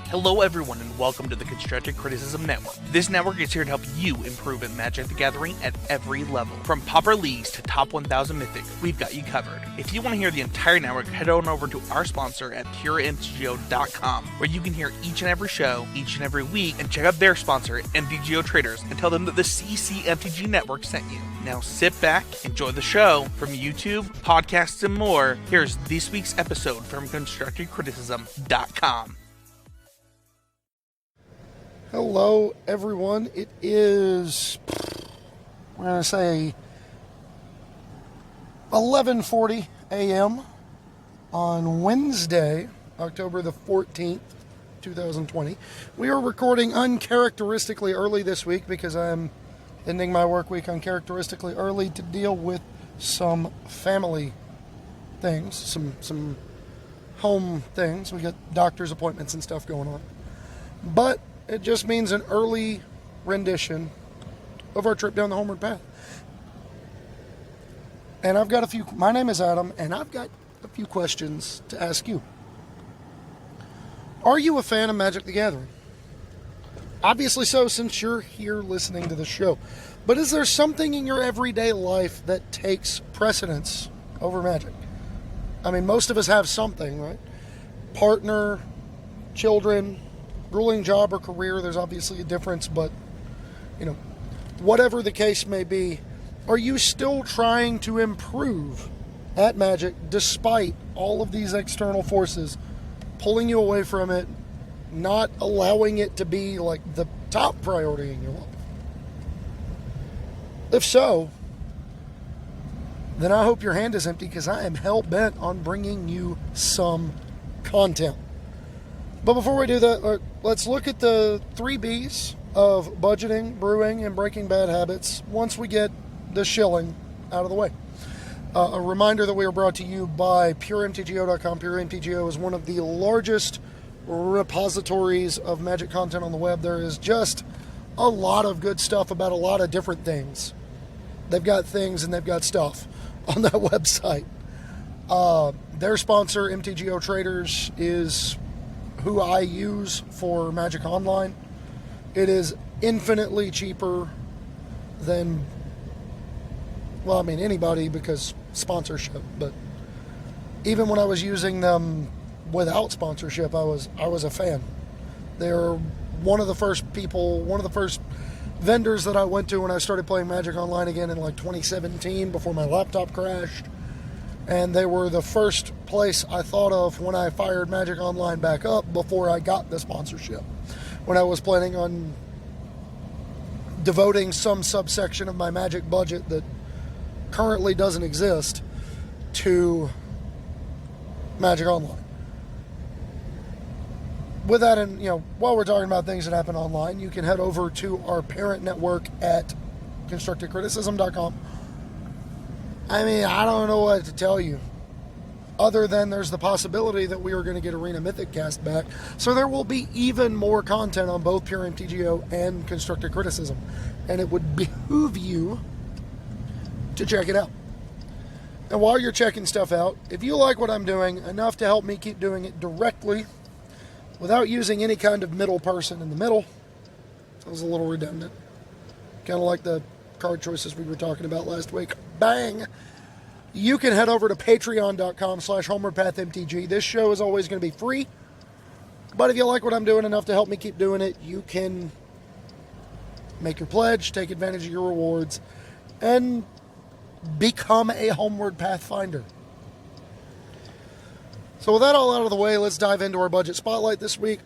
Hello everyone and welcome to the Constructive Criticism Network. This network is here to help you improve at Magic the Gathering at every level. From Pauper Leagues to Top 1000 Mythic, we've got you covered. If you want to hear the entire network, head on over to our sponsor at PureMTGO.com, where you can hear each and every show, each and every week, and check out their sponsor, MTGO Traders, and tell them that the CCMTG Network sent you. Now sit back, enjoy the show. From YouTube, podcasts, and more, here's this week's episode from ConstructiveCriticism.com. Hello, everyone. It is, we're going to say, 11:40 a.m. on Wednesday, October the 14th, 2020. We are recording uncharacteristically early this week because I'm ending my work week uncharacteristically early to deal with some family things, some home things. We got doctor's appointments and stuff going on. But it just means an early rendition of our trip down the Homeward Path. And my name is Adam, and I've got a few questions to ask you. Are you a fan of Magic the Gathering? Obviously so, since you're here listening to the show. But is there something in your everyday life that takes precedence over Magic? I mean, most of us have something, right? Partner, children, grueling job or career, there's obviously a difference, but, whatever the case may be, are you still trying to improve at Magic despite all of these external forces pulling you away from it, not allowing it to be like the top priority in your life? If so, then I hope your hand is empty, because I am hell-bent on bringing you some content. But before we do that, let's look at the 3 B's of budgeting, brewing, and breaking bad habits once we get the shilling out of the way. A reminder that we are brought to you by PureMTGO.com. PureMTGO is one of the largest repositories of Magic content on the web. There is just a lot of good stuff about a lot of different things. They've got things and they've got stuff on that website. Their sponsor, MTGO Traders, is who I use for Magic Online. It is infinitely cheaper than, anybody, because sponsorship. But even when I was using them without sponsorship, I was a fan. They're one of the first vendors that I went to when I started playing Magic Online again in 2017, before my laptop crashed. And they were the first place I thought of when I fired Magic Online back up before I got the sponsorship. When I was planning on devoting some subsection of my Magic budget that currently doesn't exist to Magic Online. With that, and while we're talking about things that happen online, you can head over to our parent network at ConstructiveCriticism.com. I don't know what to tell you, other than there's the possibility that we are going to get Arena Mythic cast back. So there will be even more content on both Pure MTGO and Constructive Criticism. And it would behoove you to check it out. And while you're checking stuff out, if you like what I'm doing enough to help me keep doing it directly, without using any kind of middle person in the middle, that was a little redundant. Kind of like the card choices we were talking about last week. Bang! You can head over to patreon.com/HomewardPathMTG. This show is always going to be free, but if you like what I'm doing enough to help me keep doing it, you can make your pledge, take advantage of your rewards, and become a Homeward Pathfinder. So with that all out of the way, let's dive into our Budget Spotlight this week.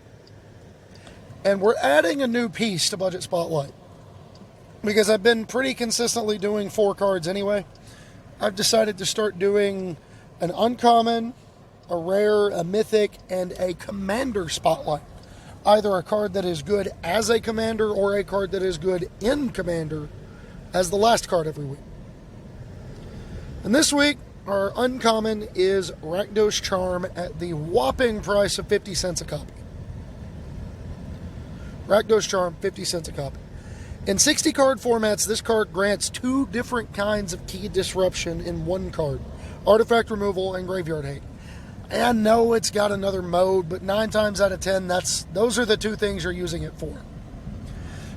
And we're adding a new piece to Budget Spotlight, because I've been pretty consistently doing 4 cards anyway. I've decided to start doing an uncommon, a rare, a mythic, and a commander spotlight. Either a card that is good as a commander or a card that is good in commander as the last card every week. And this week, our uncommon is Rakdos Charm at the whopping price of 50 cents a copy. Rakdos Charm, 50 cents a copy. In 60 card formats, this card grants 2 different kinds of key disruption in one card: artifact removal and graveyard hate. I know it's got another mode, but 9 times out of 10, those are the two things you're using it for.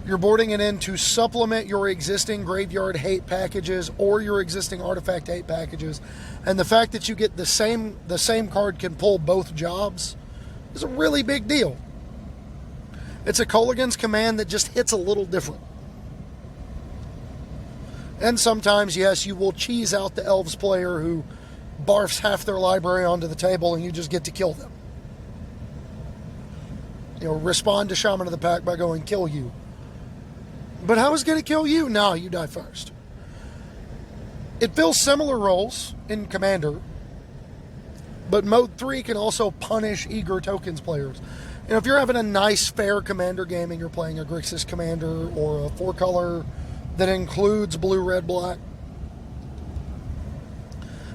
You're boarding it in to supplement your existing graveyard hate packages or your existing artifact hate packages. And the fact that you get the same card can pull both jobs is a really big deal. It's a Culligan's command that just hits a little different. And sometimes, yes, you will cheese out the Elves player who barfs half their library onto the table and you just get to kill them. Respond to Shaman of the Pack by going, kill you. But how is it going to kill you? No, you die first. It fills similar roles in Commander, but Mode 3 can also punish eager tokens players. If you're having a nice, fair Commander game and you're playing a Grixis Commander or a 4-color that includes blue, red, black,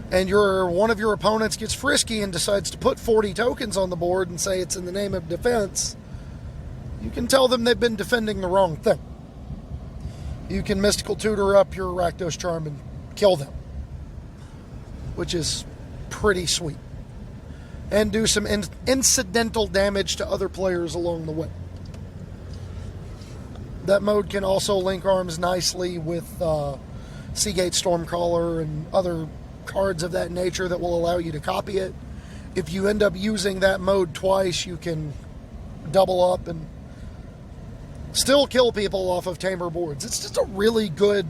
and one of your opponents gets frisky and decides to put 40 tokens on the board and say it's in the name of defense, you can tell them they've been defending the wrong thing. You can Mystical Tutor up your Rakdos Charm and kill them, which is pretty sweet. And do some incidental damage to other players along the way. That mode can also link arms nicely with Seagate Stormcaller and other cards of that nature that will allow you to copy it. If you end up using that mode twice, you can double up and still kill people off of Tamer boards. It's just a really good,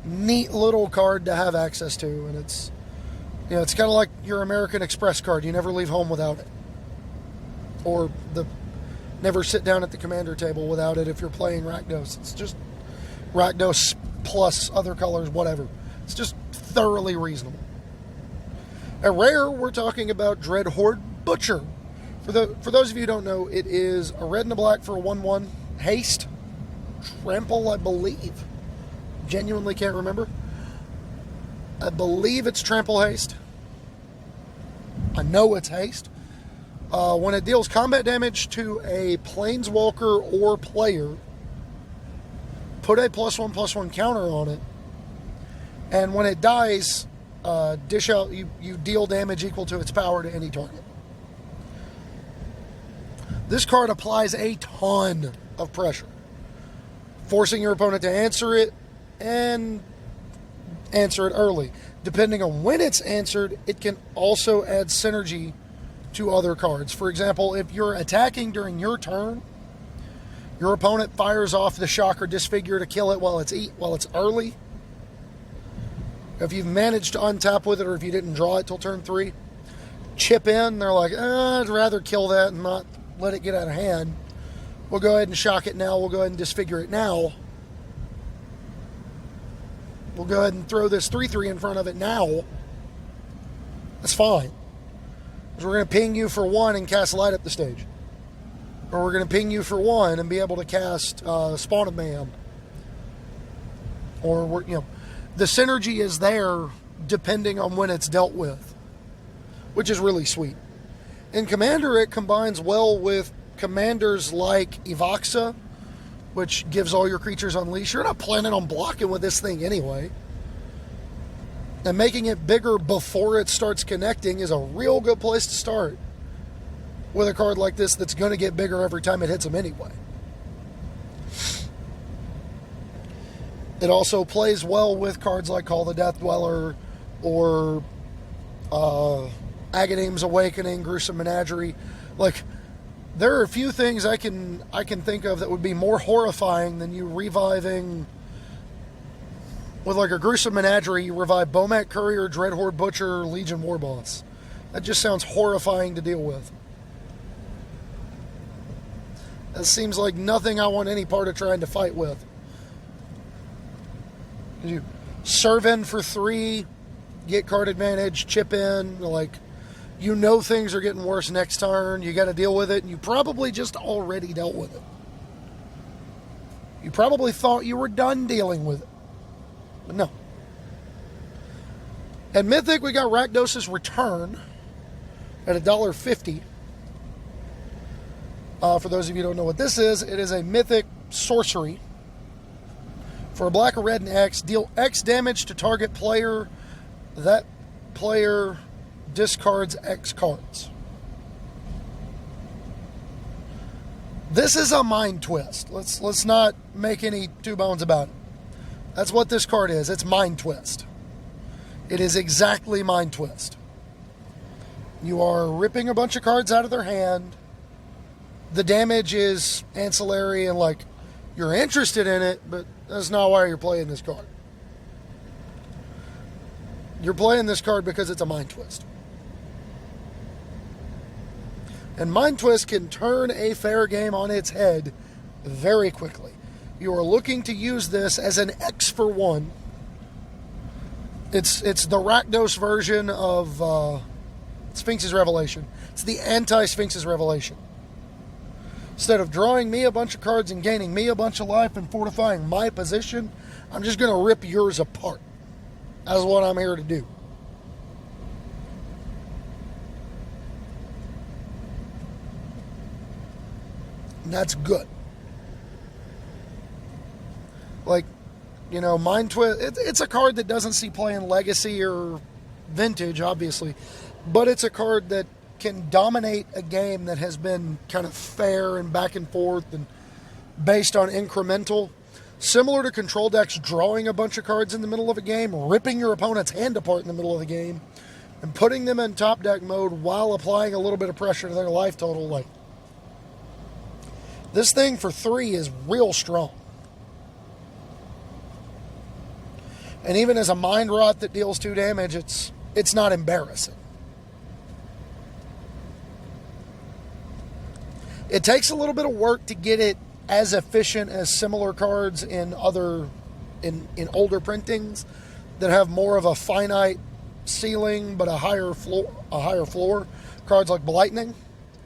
neat little card to have access to, and it's it's kind of like your American Express card. You never leave home without it, or never sit down at the commander table without it if you're playing Rakdos. It's just Rakdos plus other colors, whatever. It's just thoroughly reasonable. At rare, we're talking about Dread Horde Butcher. For those of you who don't know, it is a red and a black for a 1/1 haste. Trample, I believe. Genuinely can't remember. I believe it's trample haste. I know it's haste. When it deals combat damage to a planeswalker or player, put a +1/+1 counter on it. And when it dies, dish out, you deal damage equal to its power to any target. This card applies a ton of pressure, forcing your opponent to answer it and answer it early. Depending on when it's answered, it can also add synergy to other cards. For example, if you're attacking during your turn, your opponent fires off the Shock or Disfigure to kill it while it's early. If you've managed to untap with it, or if you didn't draw it till turn 3, chip in. They're like, I'd rather kill that and not let it get out of hand. We'll go ahead and shock it now. We'll go ahead and disfigure it now. We'll go ahead and throw this 3/3 in front of it now. That's fine. Because we're going to ping you for 1 and cast Light Up the Stage. Or we're going to ping you for 1 and be able to cast Spawn of Mayhem. Or, the synergy is there depending on when it's dealt with, which is really sweet. In Commander, it combines well with commanders like Evoxa, which gives all your creatures Unleash. You're not planning on blocking with this thing anyway. And making it bigger before it starts connecting is a real good place to start with a card like this that's going to get bigger every time it hits them anyway. It also plays well with cards like Call the Death Dweller or Agadeem's Awakening, Gruesome Menagerie. Like, there are a few things I can think of that would be more horrifying than you reviving with like a Gruesome Menagerie. You revive Bomat Courier, Dread Horde Butcher, Legion Warboss. That just sounds horrifying to deal with. That seems like nothing I want any part of trying to fight with. You serve in for 3, get card advantage, chip in, things are getting worse next turn, you got to deal with it, and you probably just already dealt with it. You probably thought you were done dealing with it, but no. At Mythic, we got Rakdos' Return at $1.50. For those of you who don't know what this is, it is a Mythic sorcery. For a black, a red, and X, deal X damage to target player. That player discards X cards. This is a mind twist. Let's not make any two bones about it. That's what this card is. It's mind twist. It is exactly mind twist. You are ripping a bunch of cards out of their hand. The damage is ancillary and like you're interested in it, but that's not why you're playing this card. You're playing this card because it's a mind twist. And mind twist can turn a fair game on its head very quickly. You are looking to use this as an X for one. It's the Rakdos version of Sphinx's Revelation. It's the anti-Sphinx's Revelation. Instead of drawing me a bunch of cards and gaining me a bunch of life and fortifying my position, I'm just going to rip yours apart. That's what I'm here to do. And that's good. Like, you know, Mind Twist, it's a card that doesn't see play in Legacy or Vintage, obviously. But it's a card that can dominate a game that has been kind of fair and back and forth and based on incremental. Similar to control decks drawing a bunch of cards in the middle of a game, ripping your opponent's hand apart in the middle of the game, and putting them in top deck mode while applying a little bit of pressure to their life total. Like, this thing for 3 is real strong. And even as a mind rot that deals 2 damage, it's not embarrassing. It takes a little bit of work to get it as efficient as similar cards in older printings that have more of a finite ceiling but a higher floor. Cards like Blightning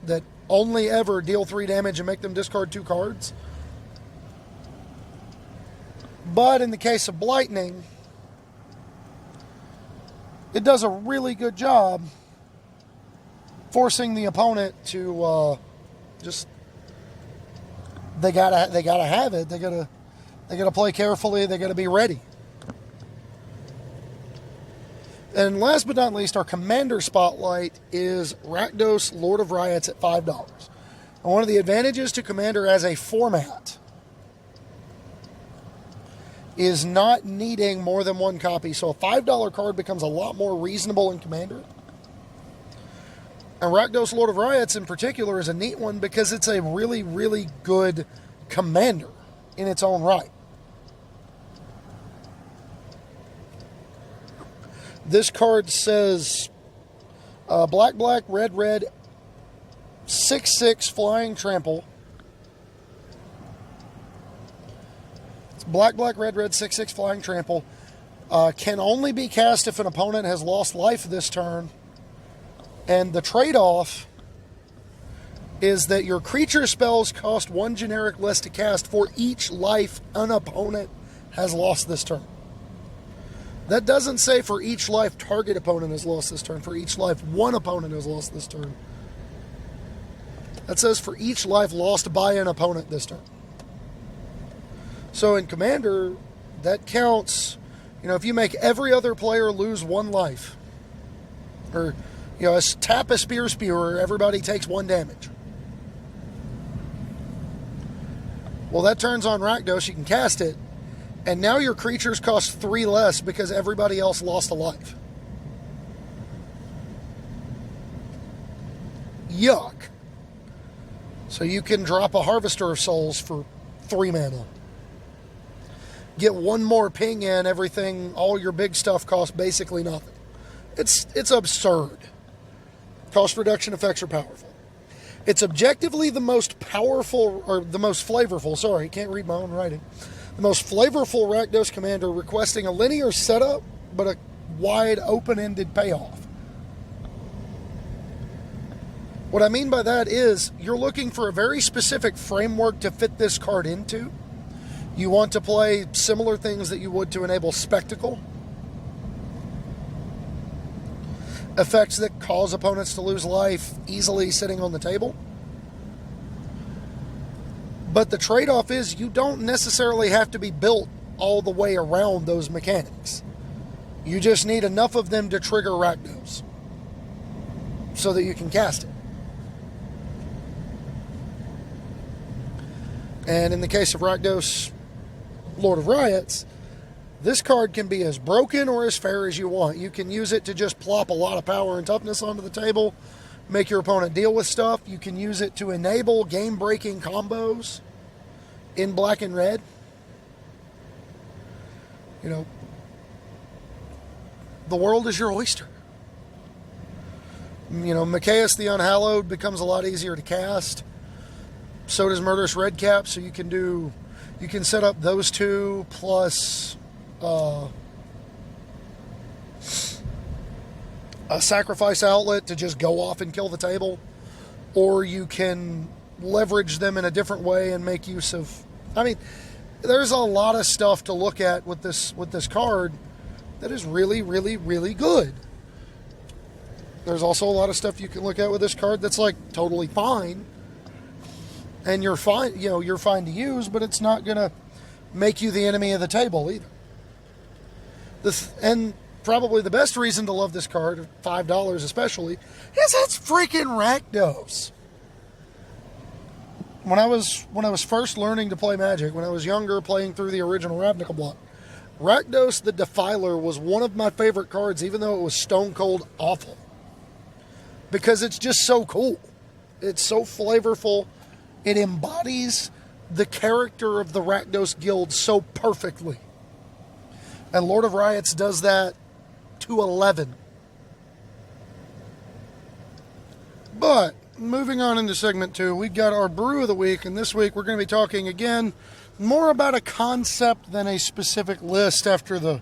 that only ever deal 3 damage and make them discard 2 cards. But in the case of Blightning, it does a really good job forcing the opponent to they gotta have it. They gotta play carefully. They gotta be ready. And last but not least, our Commander Spotlight is Rakdos, Lord of Riots at $5. And one of the advantages to Commander as a format is not needing more than 1 copy. So a $5 card becomes a lot more reasonable in Commander. And Rakdos, Lord of Riots in particular is a neat one because it's a really, really good commander in its own right. This card says black, black, red, red, 6/6 flying trample. It's black, black, red, red, 6/6 flying trample. Can only be cast if an opponent has lost life this turn. And the trade-off is that your creature spells cost 1 generic less to cast for each life an opponent has lost this turn. That doesn't say for each life target opponent has lost this turn. For each life one opponent has lost this turn. That says for each life lost by an opponent this turn. So in Commander, that counts. You know, if you make every other player lose 1 life, or you know, tap a Spear Spewer, everybody takes 1 damage. Well, that turns on Rakdos, you can cast it, and now your creatures cost 3 less because everybody else lost a life. Yuck. So you can drop a Harvester of Souls for 3 mana. Get 1 more ping in, everything, all your big stuff costs basically nothing. It's absurd. Cost reduction effects are powerful. It's objectively the most powerful, or the most flavorful, sorry, can't read my own writing. The most flavorful Rakdos commander requesting a linear setup, but a wide open-ended payoff. What I mean by that is, you're looking for a very specific framework to fit this card into. You want to play similar things that you would to enable Spectacle. Effects that cause opponents to lose life easily sitting on the table. But the trade-off is you don't necessarily have to be built all the way around those mechanics. You just need enough of them to trigger Rakdos. so that you can cast it. And in the case of Rakdos, Lord of Riots, this card can be as broken or as fair as you want. You can use it to just plop a lot of power and toughness onto the table, make your opponent deal with stuff. You can use it to enable game-breaking combos in black and red. You know, the world is your oyster. You know, Machias the Unhallowed becomes a lot easier to cast. So does Murderous Redcap, so you can set up those two plus a sacrifice outlet to just go off and kill the table, or you can leverage them in a different way and make use of. I mean, there's a lot of stuff to look at with this card that is really, really, really good. There's also a lot of stuff you can look at with this card that's like totally fine, and you're fine to use, but it's not gonna make you the enemy of the table either. And probably the best reason to love this card, $5 especially, is it's freaking Rakdos. When I was first learning to play Magic, when I was younger, playing through the original Ravnica block, Rakdos the Defiler was one of my favorite cards, even though it was stone cold awful. Because it's just so cool. It's so flavorful. It embodies the character of the Rakdos Guild so perfectly. And Lord of Riots does that to 11. But, moving on into segment 2, we've got our Brew of the Week, and this week we're going to be talking again more about a concept than a specific list after the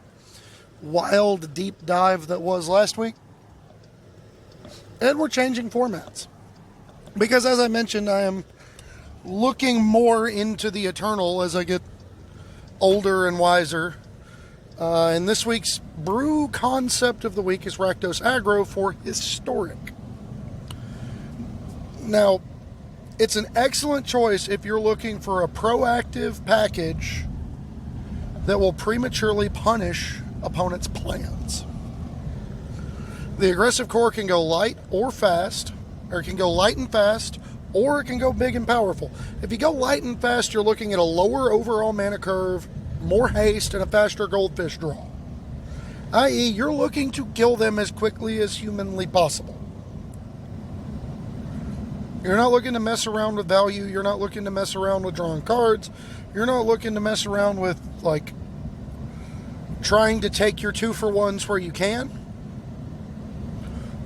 wild deep dive that was last week. And we're changing formats. Because as I mentioned, I am looking more into the eternal as I get older and wiser. And this week's Brew concept of the week is Rakdos Aggro for Historic. Now, it's an excellent choice if you're looking for a proactive package that will prematurely punish opponents' plans. The aggressive core can go light or fast, or it can go light and fast, or it can go big and powerful. If you go light and fast, you're looking at a lower overall mana curve, more haste, and a faster goldfish draw. I.e., you're looking to kill them as quickly as humanly possible. You're not looking to mess around with value. You're not looking to mess around with drawing cards. You're not looking to mess around with, like, trying to take your 2-for-1s where you can.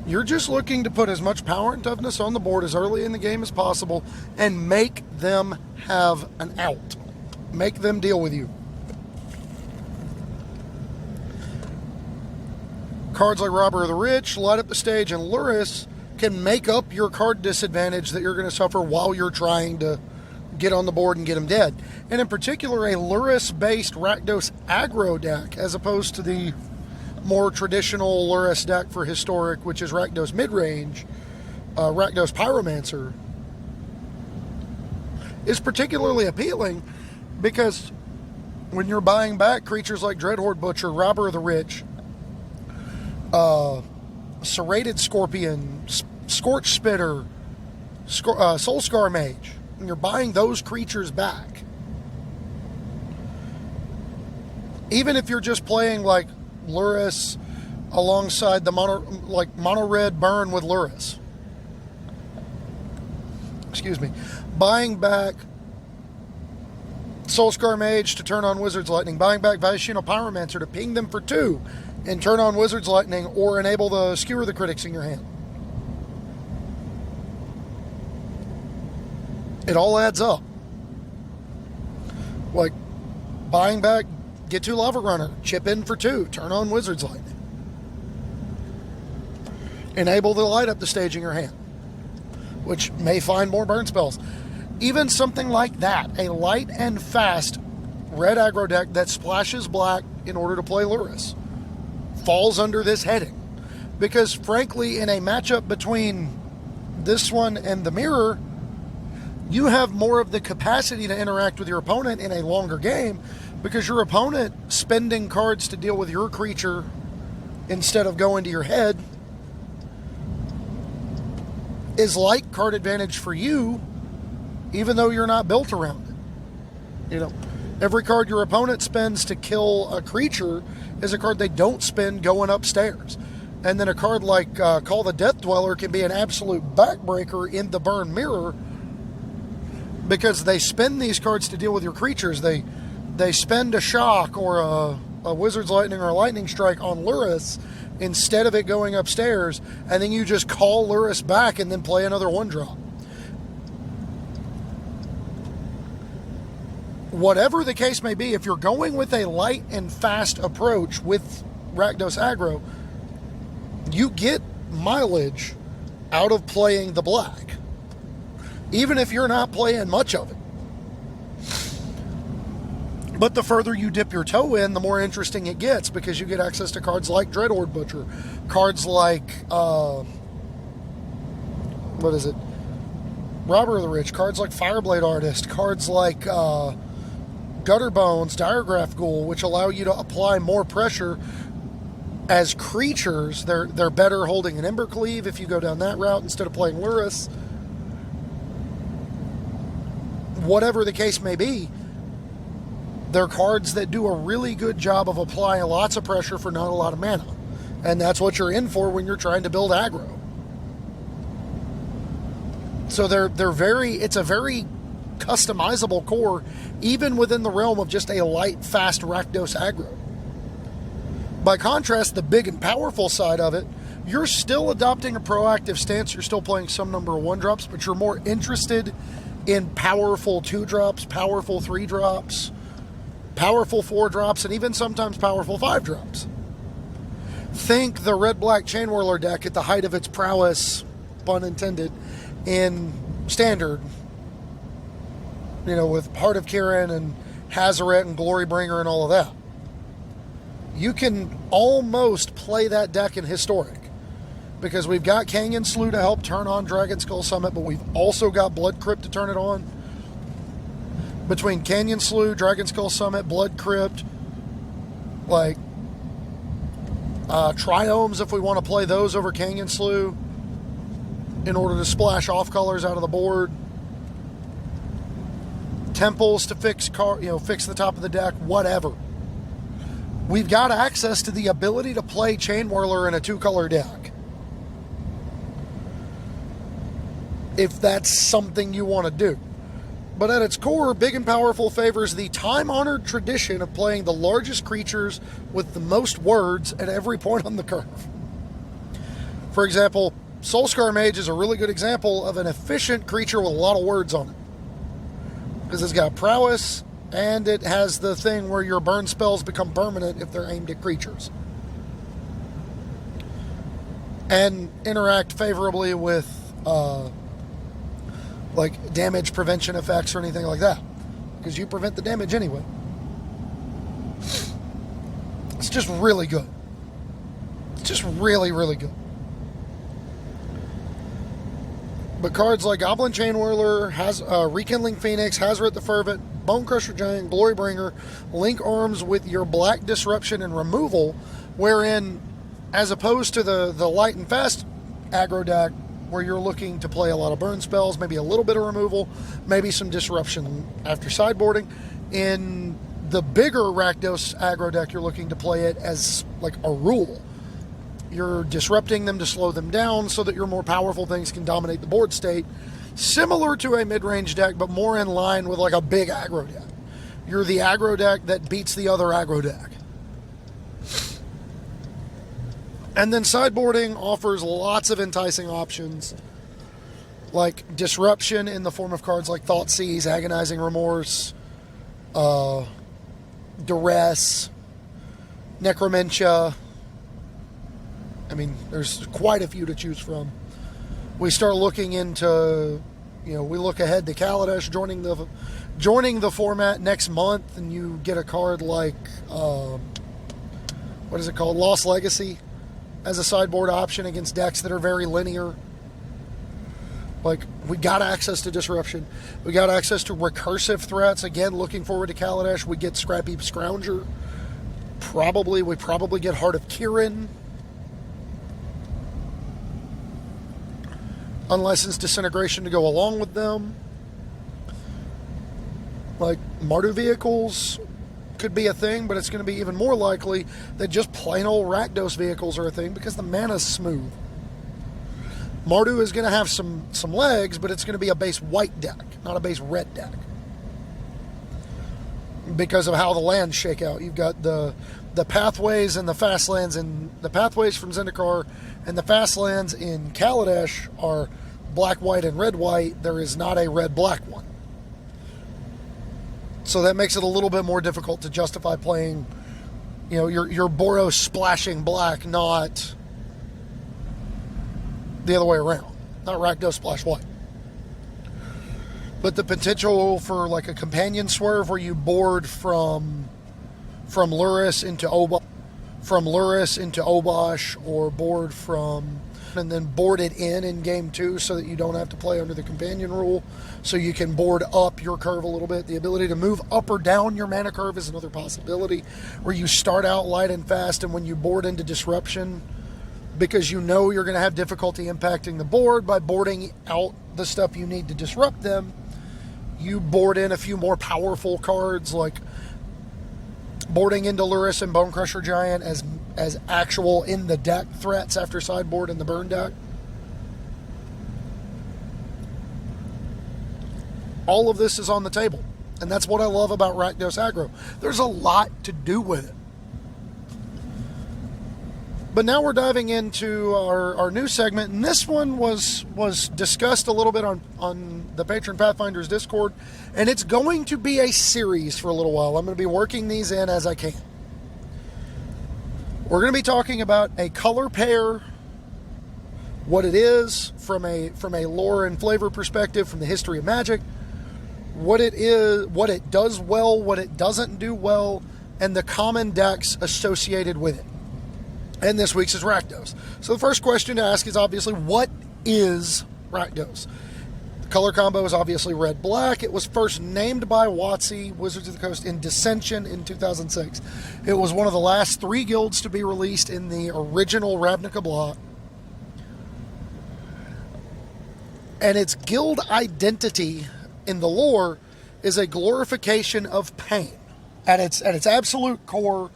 You're just looking to put as much power and toughness on the board as early in the game as possible and make them have an out. Make them deal with you. Cards like Robber of the Rich, Light Up the Stage, and Luris can make up your card disadvantage that you're going to suffer while you're trying to get on the board and get them dead. And in particular, a Luris-based Rakdos aggro deck, as opposed to the more traditional Luris deck for Historic, which is Rakdos midrange, Rakdos Pyromancer, is particularly appealing because when you're buying back creatures like Dreadhorde Butcher, Robber of the Rich, Serrated Scorpion, Scorch Spitter, Soulscar Mage, and you're buying those creatures back, even if you're just playing like Luris alongside the mono red burn with Luris. Excuse me. Buying back Soulscar Mage to turn on Wizard's Lightning. Buying back Vashino Pyromancer to ping them for 2 and turn on Wizard's Lightning, or enable the Skewer the Critics in your hand. It all adds up. Like, buying back Get 2 Lava Runner, chip in for 2, turn on Wizard's Lightning. Enable the Light Up the Stage in your hand, which may find more burn spells. Even something like that, a light and fast red aggro deck that splashes black in order to play Luris, falls under this heading. Because frankly, in a matchup between this one and the Mirror, you have more of the capacity to interact with your opponent in a longer game, because your opponent spending cards to deal with your creature instead of going to your head is like card advantage for you, even though you're not built around it. You know, every card your opponent spends to kill a creature is a card they don't spend going upstairs. And then a card like Call the Death Dweller can be an absolute backbreaker in the burn mirror, because they spend these cards to deal with your creatures. They spend a shock or a Wizard's Lightning or a Lightning Strike on Lurrus instead of it going upstairs, and then you just call Lurrus back and then play another 1-drop. Whatever the case may be, if you're going with a light and fast approach with Rakdos aggro, you get mileage out of playing the black, even if you're not playing much of it. But the further you dip your toe in, the more interesting it gets, because you get access to cards like Dreadhorde Butcher, cards like, Robber of the Rich, cards like Fireblade Artist, cards like Gutterbones, Diregraph Ghoul, which allow you to apply more pressure as creatures. They're better holding an Embercleave if you go down that route instead of playing Lurrus. Whatever the case may be, they're cards that do a really good job of applying lots of pressure for not a lot of mana. And that's what you're in for when you're trying to build aggro. So it's a very customizable core, even within the realm of just a light, fast Rakdos aggro. By contrast, the big and powerful side of it, you're still adopting a proactive stance. You're still playing some number of 1-drops, but you're more interested in powerful 2-drops, powerful 3-drops, powerful 4-drops, and even sometimes powerful 5-drops. Think the red-black Chain Whirler deck at the height of its prowess, pun intended, in Standard, you know, with Heart of Kirin and Hazaret and Glorybringer and all of that. You can almost play that deck in Historic, because we've got Canyon Slough to help turn on Dragon Skull Summit, but we've also got Blood Crypt to turn it on. Between Canyon Slough, Dragon Skull Summit, Blood Crypt, like Triomes, if we want to play those over Canyon Slough in order to splash off colors out of the board. Temples to fix the top of the deck, whatever. We've got access to the ability to play Chain Whirler in a 2-color deck, if that's something you want to do. But at its core, Big and Powerful favors the time-honored tradition of playing the largest creatures with the most words at every point on the curve. For example, Soulscar Mage is a really good example of an efficient creature with a lot of words on it, because it's got prowess, and it has the thing where your burn spells become permanent if they're aimed at creatures, and interact favorably with like damage prevention effects or anything like that, because you prevent the damage anyway. It's just really good. It's just really, really good. But cards like Goblin Chain Whirler, Rekindling Phoenix, Hazaret the Fervent, Bone Crusher Giant, Glorybringer link arms with your black disruption and removal, wherein, as opposed to the light and fast aggro deck, where you're looking to play a lot of burn spells, maybe a little bit of removal, maybe some disruption after sideboarding, in the bigger Rakdos aggro deck, you're looking to play it as like a rule. You're disrupting them to slow them down so that your more powerful things can dominate the board state, similar to a mid-range deck, but more in line with like a big aggro deck. You're the aggro deck that beats the other aggro deck. And then sideboarding offers lots of enticing options, like disruption in the form of cards like Thoughtseize, Agonizing Remorse, Duress, Necromentia. I mean, there's quite a few to choose from. We start looking into, we look ahead to Kaladesh joining the format next month, and you get a card like, what is it called? Lost Legacy as a sideboard option against decks that are very linear. Like, we got access to disruption. We got access to recursive threats. Again, looking forward to Kaladesh. We get Scrappy Scrounger. We probably get Heart of Kirin. unlicensed disintegration to go along with them. Like Mardu vehicles could be a thing, but it's going to be even more likely that just plain old Rakdos vehicles are a thing because the mana's smooth. Mardu is going to have some legs, but it's going to be a base white deck, not a base red deck. Because of how the lands shake out. You've got the pathways and the fast lands, and the pathways from Zendikar and the fast lands in Kaladesh are black, white, and red, white. There is not a red, black one. So that makes it a little bit more difficult to justify playing, your Boros splashing black, not the other way around. Not Rakdos splash white. But the potential for like a companion swerve where you board from Luris into Obosh, or board and then board it in game 2 so that you don't have to play under the companion rule, so you can board up your curve a little bit. The ability to move up or down your mana curve is another possibility, where you start out light and fast, and when you board into disruption, because you know you're going to have difficulty impacting the board by boarding out the stuff you need to disrupt them, you board in a few more powerful cards, like boarding into Luris and Bonecrusher Giant as actual in the deck threats after sideboard in the burn deck. All of this is on the table, and that's what I love about Rakdos aggro. There's a lot to do with it. But now we're diving into our new segment, and this one was discussed a little bit on the Patron Pathfinders Discord, and it's going to be a series for a little while. I'm going to be working these in as I can. We're going to be talking about a color pair, what it is from a lore and flavor perspective, from the history of Magic, what it is, what it does well, what it doesn't do well, and the common decks associated with it. And this week's is Rakdos. So the first question to ask is obviously, what is Rakdos? The color combo is obviously red-black. It was first named by WotC, Wizards of the Coast, in Dissension in 2006. It was one of the last 3 guilds to be released in the original Ravnica block. And its guild identity in the lore is a glorification of pain. At its absolute core,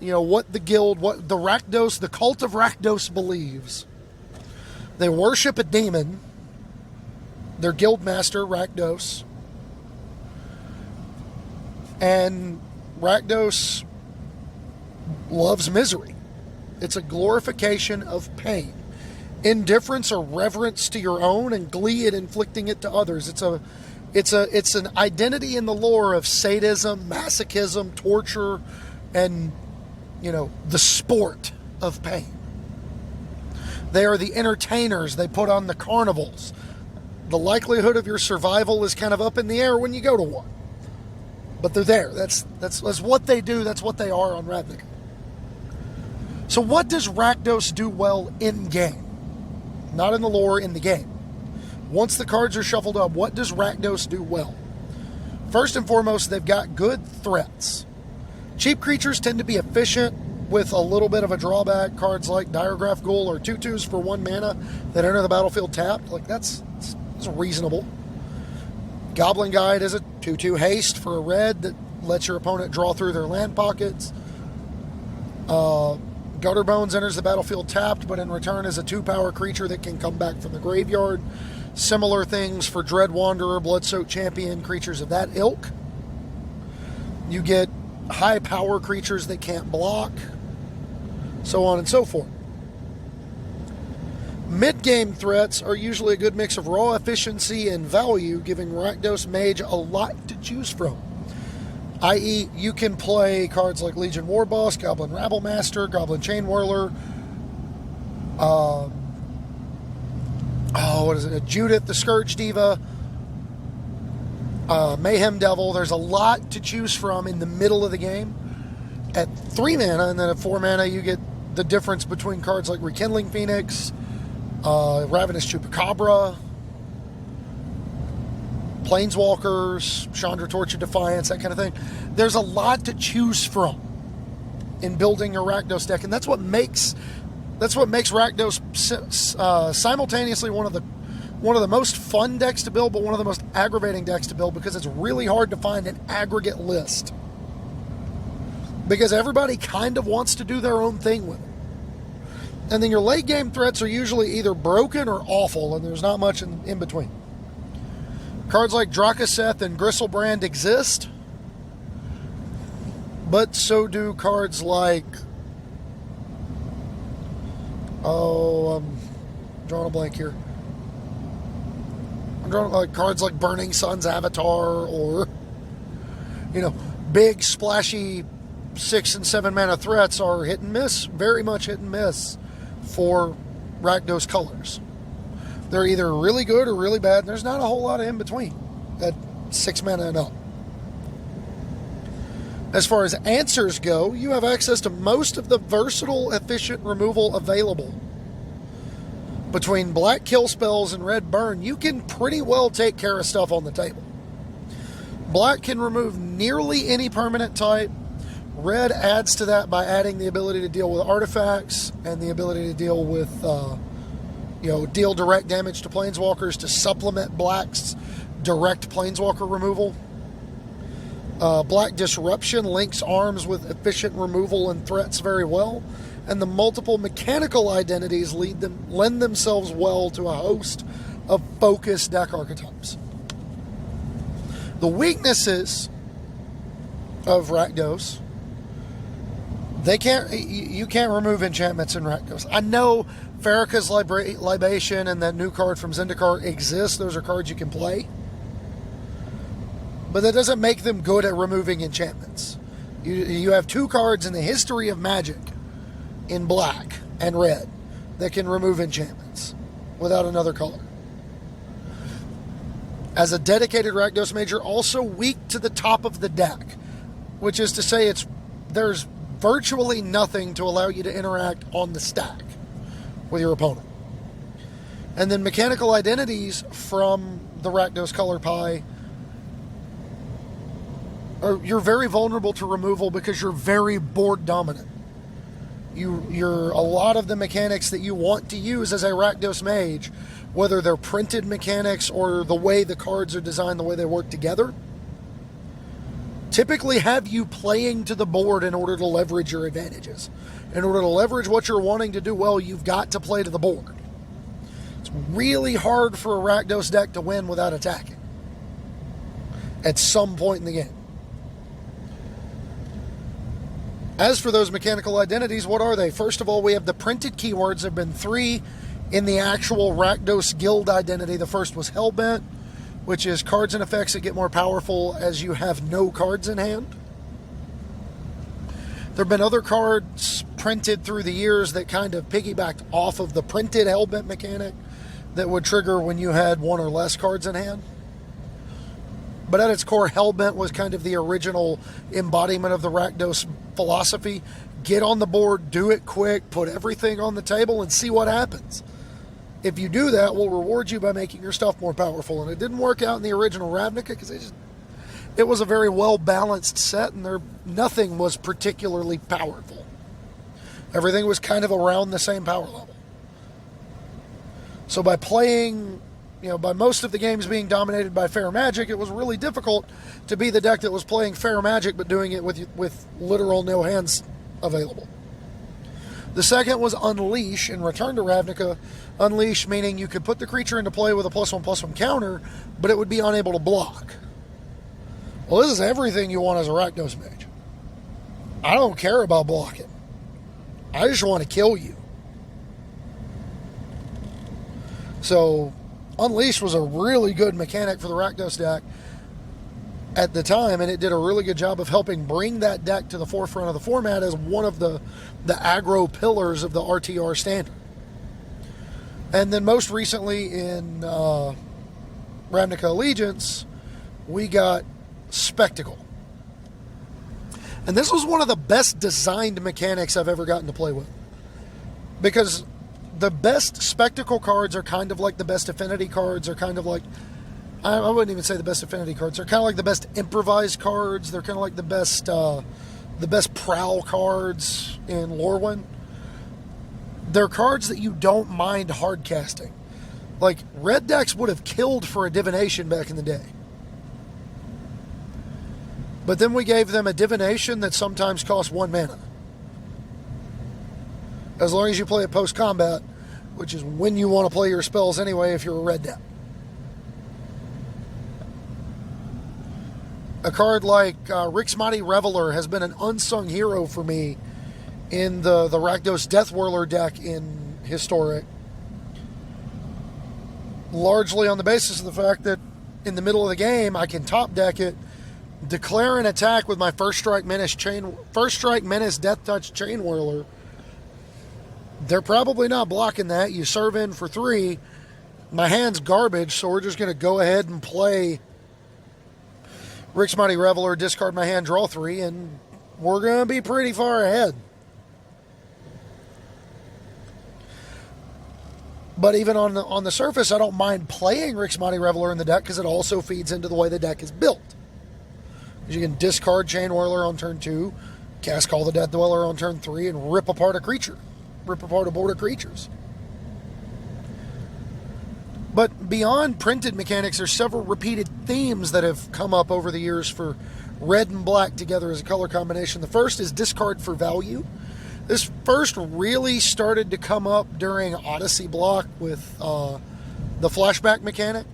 what the guild, what the Rakdos, the Cult of Rakdos believes. They worship a demon, their guild master, Rakdos. And Rakdos loves misery. It's a glorification of pain. Indifference or reverence to your own, and glee at inflicting it to others. It's an identity in the lore of sadism, masochism, torture, and the sport of pain. They are the entertainers. They put on the carnivals. The likelihood of your survival is kind of up in the air when you go to one. But they're there. That's what they do. That's what they are on Ravnica. So what does Rakdos do well in game? Not in the lore, in the game. Once the cards are shuffled up, what does Rakdos do well? First and foremost, they've got good threats. Cheap creatures tend to be efficient with a little bit of a drawback. Cards like Diregraph Ghoul or 2/2s for 1 mana that enter the battlefield tapped. That's reasonable. Goblin Guide is a 2/2 haste for a red that lets your opponent draw through their land pockets. Gutter Bones enters the battlefield tapped, but in return is a 2-power creature that can come back from the graveyard. Similar things for Dread Wanderer, Bloodsoaked Champion, creatures of that ilk. You get high power creatures that can't block, so on and so forth. Mid-game threats are usually a good mix of raw efficiency and value, giving Rakdos Mage a lot to choose from. I.e., you can play cards like Legion Warboss, Goblin Rabblemaster, Goblin Chain Whirler, Judith the Scourge Diva, Mayhem Devil. There's a lot to choose from in the middle of the game. At 3 mana, and then at 4 mana, you get the difference between cards like Rekindling Phoenix, Ravenous Chupacabra, Planeswalkers, Chandra Torch of Defiance, that kind of thing. There's a lot to choose from in building your Rakdos deck, and that's what makes Rakdos simultaneously one of one of the most fun decks to build, but one of the most aggravating decks to build because it's really hard to find an aggregate list. Because everybody kind of wants to do their own thing with it. And then your late game threats are usually either broken or awful, and there's not much in between. Cards like Drakaseth and Gristlebrand exist, but so do cards like... I'm drawing a blank here. I'm drawing like cards like Burning Sun's Avatar, or, big splashy 6 and 7 mana threats are hit and miss, very much hit and miss for Rakdos colors. They're either really good or really bad, and there's not a whole lot of in between at 6 mana and up. As far as answers go, you have access to most of the versatile, efficient removal available. Between black kill spells and red burn, you can pretty well take care of stuff on the table. Black can remove nearly any permanent type. Red adds to that by adding the ability to deal with artifacts and the ability to deal with, deal direct damage to planeswalkers to supplement black's direct planeswalker removal. Black Disruption links arms with efficient removal and threats very well, and the multiple mechanical identities lend themselves well to a host of focused deck archetypes. The weaknesses of Rakdos: you can't remove enchantments in Rakdos. I know Farrakhan's Libation and that new card from Zendikar exists. Those are cards you can play. But that doesn't make them good at removing enchantments. You have 2 cards in the history of Magic in black and red that can remove enchantments without another color. As a dedicated Rakdos mage, you're also weak to the top of the deck, which is to say there's virtually nothing to allow you to interact on the stack with your opponent. And then mechanical identities from the Rakdos color pie, you're very vulnerable to removal because you're very board dominant. You're a lot of the mechanics that you want to use as a Rakdos mage, whether they're printed mechanics or the way the cards are designed, the way they work together, typically have you playing to the board in order to leverage your advantages. In order to leverage what you're wanting to do well, you've got to play to the board. It's really hard for a Rakdos deck to win without attacking at some point in the game. As for those mechanical identities, what are they? First of all, we have the printed keywords. There have been 3 in the actual Rakdos guild identity. The first was Hellbent, which is cards and effects that get more powerful as you have no cards in hand. There have been other cards printed through the years that kind of piggybacked off of the printed Hellbent mechanic that would trigger when you had 1 or less cards in hand. But at its core, Hellbent was kind of the original embodiment of the Rakdos philosophy. Get on the board, do it quick, put everything on the table, and see what happens. If you do that, we'll reward you by making your stuff more powerful. And it didn't work out in the original Ravnica because it was a very well-balanced set, and nothing was particularly powerful. Everything was kind of around the same power level. So by playing... by most of the games being dominated by Fair Magic, it was really difficult to be the deck that was playing Fair Magic but doing it with literal no hands available. The second was Unleash in Return to Ravnica. Unleash meaning you could put the creature into play with a +1/+1 counter, but it would be unable to block. Well, this is everything you want as a Rakdos mage. I don't care about blocking. I just want to kill you. So... Unleash was a really good mechanic for the Rakdos deck at the time, and it did a really good job of helping bring that deck to the forefront of the format as one of the aggro pillars of the RTR standard. And then most recently in Ravnica Allegiance, we got Spectacle. And this was one of the best designed mechanics I've ever gotten to play with. Because... the best Spectacle cards are kind of like the best Affinity cards, are kind of like, I wouldn't even say the best Affinity cards, they're kind of like the best improvised cards, they're kind of like the best Prowl cards in Lorwyn. They're cards that you don't mind hard casting. Like, red decks would have killed for a divination back in the day. But then we gave them a divination that sometimes costs 1 mana. As long as you play it post-combat, which is when you want to play your spells anyway if you're a red deck. A card like Rick's Mighty Reveler has been an unsung hero for me in the Rakdos Death Whirler deck in Historic. Largely on the basis of the fact that in the middle of the game, I can top deck it, declare an attack with my First Strike Menace Death Touch Chain Whirler. They're probably not blocking that. You serve in for 3. My hand's garbage, so we're just going to go ahead and play Rick's Mighty Reveler, discard my hand, draw 3, and we're going to be pretty far ahead. But even on the surface, I don't mind playing Rick's Mighty Reveler in the deck because it also feeds into the way the deck is built. You can discard Chain Whirler on turn 2, cast Call the Death Dweller on turn 3, and rip apart a board of creatures. But beyond printed mechanics, there's several repeated themes that have come up over the years for red and black together as a color combination. The first is discard for value. This first really started to come up during Odyssey block with the flashback mechanic.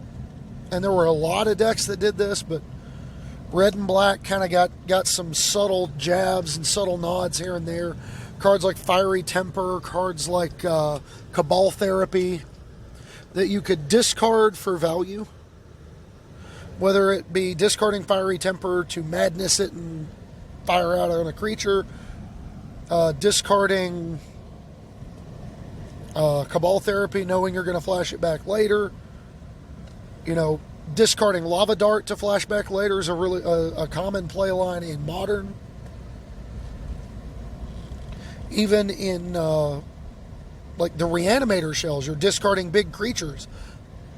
And there were a lot of decks that did this, but red and black kind of got some subtle jabs and subtle nods here and there. Cards like Fiery Temper, cards like Cabal Therapy, that you could discard for value. Whether it be discarding Fiery Temper to madness it and fire out on a creature, discarding Cabal Therapy knowing you're going to flash it back later. Discarding Lava Dart to flash back later is a common play line in Modern. Even in like the Reanimator shells, you're discarding big creatures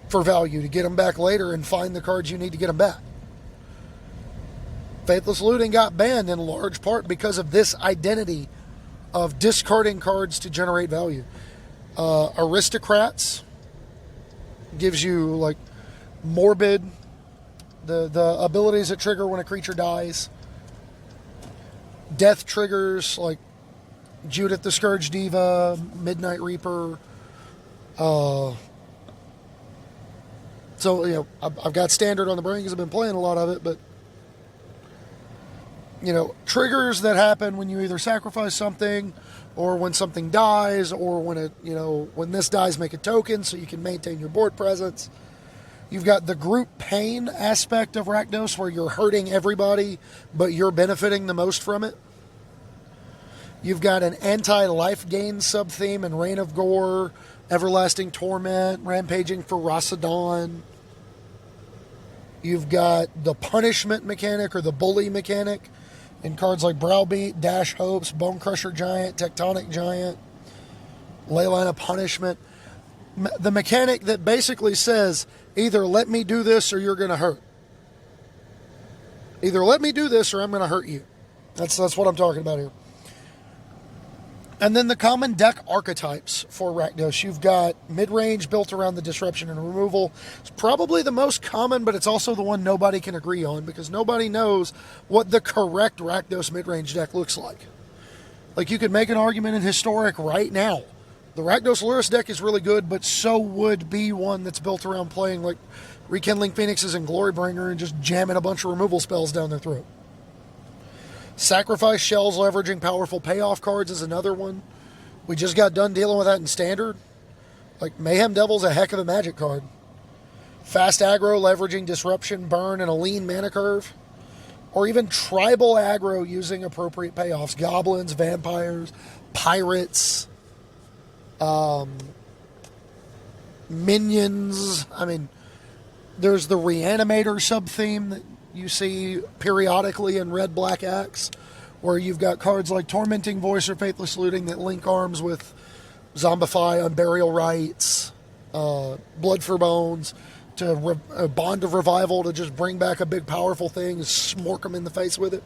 for value to get them back later and find the cards you need to get them back. Faithless Looting got banned in large part because of this identity of discarding cards to generate value. Aristocrats gives you like Morbid, the abilities that trigger when a creature dies. Death triggers like Judith the Scourge Diva, Midnight Reaper. So, I've got Standard on the brain because I've been playing a lot of it, but, triggers that happen when you either sacrifice something or when something dies or when this dies, make a token so you can maintain your board presence. You've got the group pain aspect of Rakdos where you're hurting everybody, but you're benefiting the most from it. You've got an anti-life gain sub-theme in Reign of Gore, Everlasting Torment, Rampaging for Rassadon. You've got the punishment mechanic or the bully mechanic in cards like Browbeat, Dash Hopes, Bone Crusher Giant, Tectonic Giant, Leyline of Punishment. The mechanic that basically says, either let me do this or you're going to hurt. Either let me do this or I'm going to hurt you. That's what I'm talking about here. And then the common deck archetypes for Rakdos. You've got mid-range built around the disruption and removal. It's probably the most common, but it's also the one nobody can agree on because nobody knows what the correct Rakdos mid-range deck looks like. Like, you could make an argument in Historic right now. The Rakdos Lurrus deck is really good, but so would be one that's built around playing like Rekindling Phoenixes and Glorybringer and just jamming a bunch of removal spells down their throat. Sacrifice Shells leveraging powerful payoff cards is another one. We just got done dealing with that in Standard. Like, Mayhem Devil's a heck of a Magic card. Fast aggro leveraging Disruption, Burn, and a lean mana curve. Or even tribal aggro using appropriate payoffs. Goblins, Vampires, Pirates, Minions. I mean, there's the Reanimator sub-theme that you see periodically in Red Black Axe, where you've got cards like Tormenting Voice or Faithless Looting that link arms with Zombify, Unburial Rites, Blood for Bones, to a Bond of Revival to just bring back a big powerful thing and smork them in the face with it.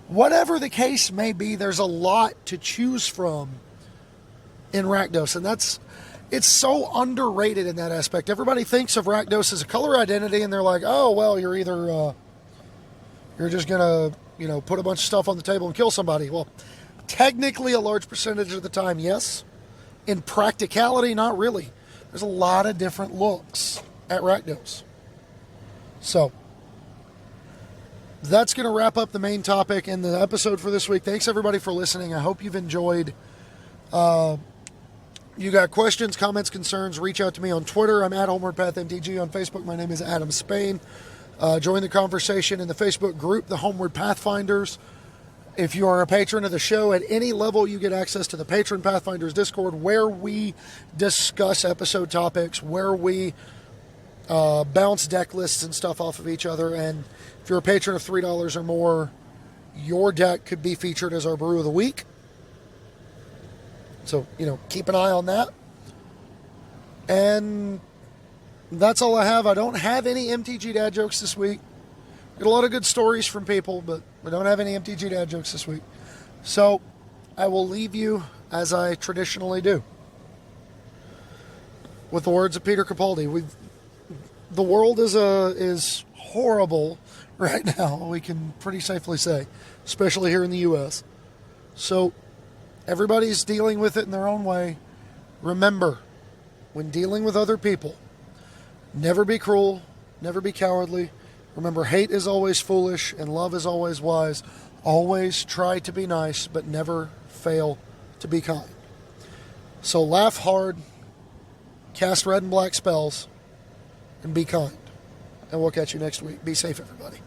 Whatever the case may be, there's a lot to choose from in Rakdos, and it's so underrated in that aspect. Everybody thinks of Rakdos as a color identity, and they're like, oh, well, you're either, you're just going to, put a bunch of stuff on the table and kill somebody. Well, technically a large percentage of the time, yes. In practicality, not really. There's a lot of different looks at Rakdos. So, that's going to wrap up the main topic in the episode for this week. Thanks, everybody, for listening. I hope you've enjoyed. You got questions, comments, concerns, reach out to me on Twitter. I'm at HomewardPathMTG. On Facebook, my name is Adam Spain. Join the conversation in the Facebook group, the Homeward Pathfinders. If you are a patron of the show at any level, you get access to the Patron Pathfinders Discord, where we discuss episode topics, where we bounce deck lists and stuff off of each other. And if you're a patron of $3 or more, your deck could be featured as our Brew of the Week. So, keep an eye on that. And that's all I have. I don't have any MTG dad jokes this week. Got a lot of good stories from people, but we don't have any MTG dad jokes this week. So, I will leave you as I traditionally do, with the words of Peter Capaldi. The world is horrible right now, we can pretty safely say, especially here in the U.S. So, everybody's dealing with it in their own way. Remember, when dealing with other people, never be cruel, never be cowardly. Remember, hate is always foolish and love is always wise. Always try to be nice, but never fail to be kind. So laugh hard, cast red and black spells, and be kind. And we'll catch you next week. Be safe, everybody.